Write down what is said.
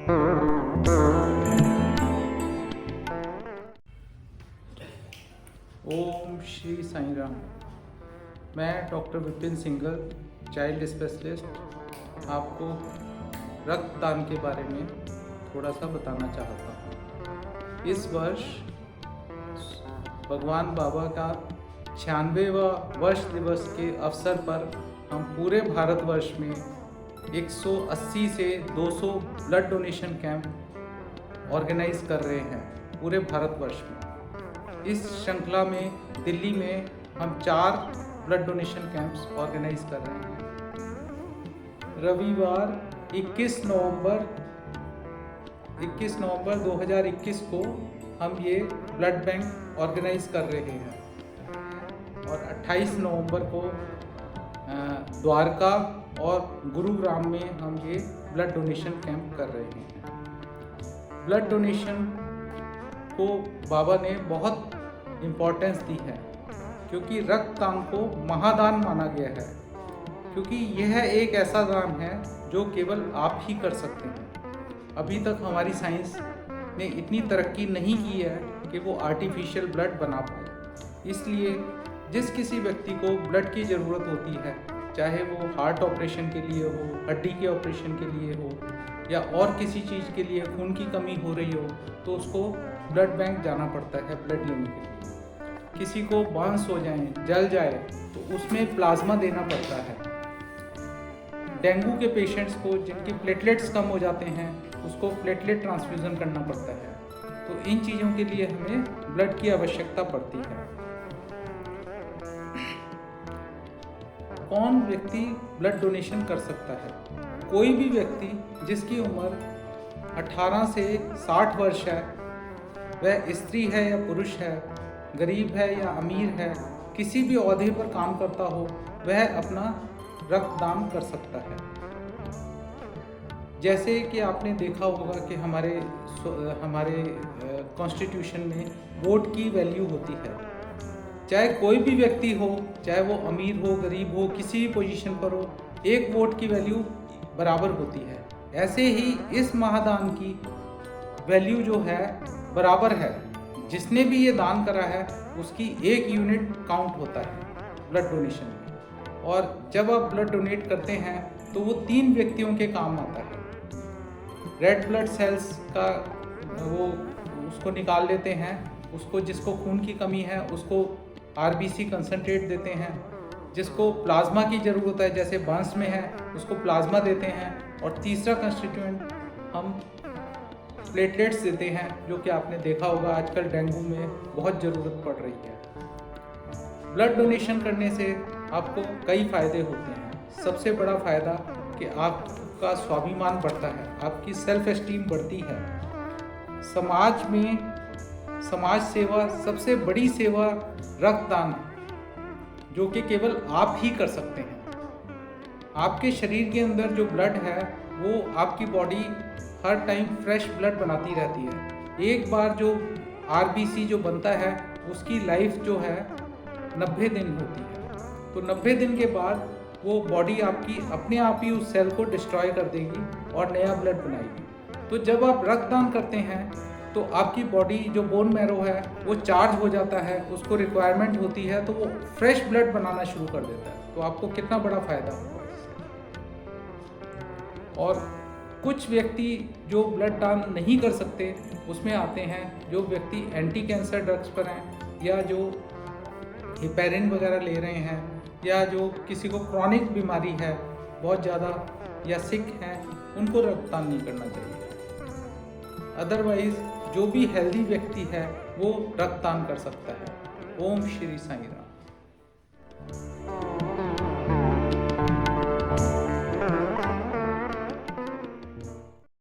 ओम श्री साईं राम। मैं doctor Vipin Singhal, child specialist, आपको रक्तदान के बारे में थोड़ा सा बताना चाहता हूँ। इस वर्ष भगवान बाबा का 96वां वर्ष दिवस के अवसर पर हम पूरे भारतवर्ष में 180 से 200 ब्लड डोनेशन कैंप ऑर्गेनाइज कर रहे हैं पूरे भारतवर्ष में। इस श्रृंखला में दिल्ली में हम 4 ब्लड डोनेशन कैंप्स ऑर्गेनाइज कर रहे हैं। रविवार 21 नवंबर 2021 को हम ये ब्लड बैंक ऑर्गेनाइज कर रहे हैं और 28 नवंबर को द्वारका और गुरुग्राम में हम ये ब्लड डोनेशन कैंप कर रहे हैं। ब्लड डोनेशन को बाबा ने बहुत इम्पोर्टेंस दी है, क्योंकि रक्तदान को महादान माना गया है, क्योंकि यह एक ऐसा दान है जो केवल आप ही कर सकते हैं। अभी तक हमारी साइंस ने इतनी तरक्की नहीं की है कि वो आर्टिफिशियल ब्लड बना पाए। इसलिए जिस किसी व्यक्ति को ब्लड की ज़रूरत होती है, चाहे वो हार्ट ऑपरेशन के लिए हो, हड्डी के ऑपरेशन के लिए हो, या और किसी चीज़ के लिए खून की कमी हो रही हो, तो उसको ब्लड बैंक जाना पड़ता है ब्लड लेने के लिए। किसी को बांस हो जाए, जल जाए, तो उसमें प्लाज्मा देना पड़ता है। डेंगू के पेशेंट्स को जिनके प्लेटलेट्स कम हो जाते हैं, उसको प्लेटलेट ट्रांसफ्यूज़न करना पड़ता है। तो इन चीज़ों के लिए हमें ब्लड की आवश्यकता पड़ती है। कौन व्यक्ति ब्लड डोनेशन कर सकता है? कोई भी व्यक्ति जिसकी उम्र 18 से 60 वर्ष है, वह स्त्री है या पुरुष है, गरीब है या अमीर है, किसी भी ओहदे पर काम करता हो, वह अपना रक्तदान कर सकता है। जैसे कि आपने देखा होगा कि हमारे कॉन्स्टिट्यूशन में वोट की वैल्यू होती है। चाहे कोई भी व्यक्ति हो, चाहे वो अमीर हो, गरीब हो, किसी भी पोजीशन पर हो, एक वोट की वैल्यू बराबर होती है। ऐसे ही इस महादान की वैल्यू जो है बराबर है। जिसने भी ये दान करा है उसकी 1 यूनिट काउंट होता है ब्लड डोनेशन में। और जब आप ब्लड डोनेट करते हैं तो वो 3 व्यक्तियों के काम आता है। रेड ब्लड सेल्स का वो उसको निकाल लेते हैं, उसको जिसको खून की कमी है उसको आरबीसी कंसनट्रेट देते हैं, जिसको प्लाज्मा की ज़रूरत है जैसे बांस में है उसको प्लाज्मा देते हैं, और तीसरा कंस्टिट्यूएंट हम प्लेटलेट्स देते हैं, जो कि आपने देखा होगा आजकल डेंगू में बहुत ज़रूरत पड़ रही है। ब्लड डोनेशन करने से आपको कई फ़ायदे होते हैं। सबसे बड़ा फ़ायदा कि आपका स्वाभिमान बढ़ता है, आपकी सेल्फ एस्टीम बढ़ती है। समाज में समाज सेवा, सबसे बड़ी सेवा रक्तदान, जो कि केवल आप ही कर सकते हैं। आपके शरीर के अंदर जो ब्लड है वो आपकी बॉडी हर टाइम फ्रेश ब्लड बनाती रहती है। एक बार जो आरबीसी जो बनता है उसकी लाइफ जो है 90 दिन होती है। तो 90 दिन के बाद वो बॉडी आपकी अपने आप ही उस सेल को डिस्ट्रॉय कर देगी और नया ब्लड बनाएगी। तो जब आप रक्तदान करते हैं तो आपकी बॉडी जो बोन मैरो है वो चार्ज हो जाता है, उसको रिक्वायरमेंट होती है, तो वो फ्रेश ब्लड बनाना शुरू कर देता है। तो आपको कितना बड़ा फ़ायदा होगा। और कुछ व्यक्ति जो ब्लड दान नहीं कर सकते उसमें आते हैं जो व्यक्ति एंटी कैंसर ड्रग्स पर हैं, या जो हिपैरिन वगैरह ले रहे हैं, या जो किसी को क्रॉनिक बीमारी है बहुत ज़्यादा, या सिक हैं, उनको रक्तदान नहीं करना चाहिए। अदरवाइज़ जो भी हेल्दी व्यक्ति है वो रक्तदान कर सकता है। ओम श्री साईं राम।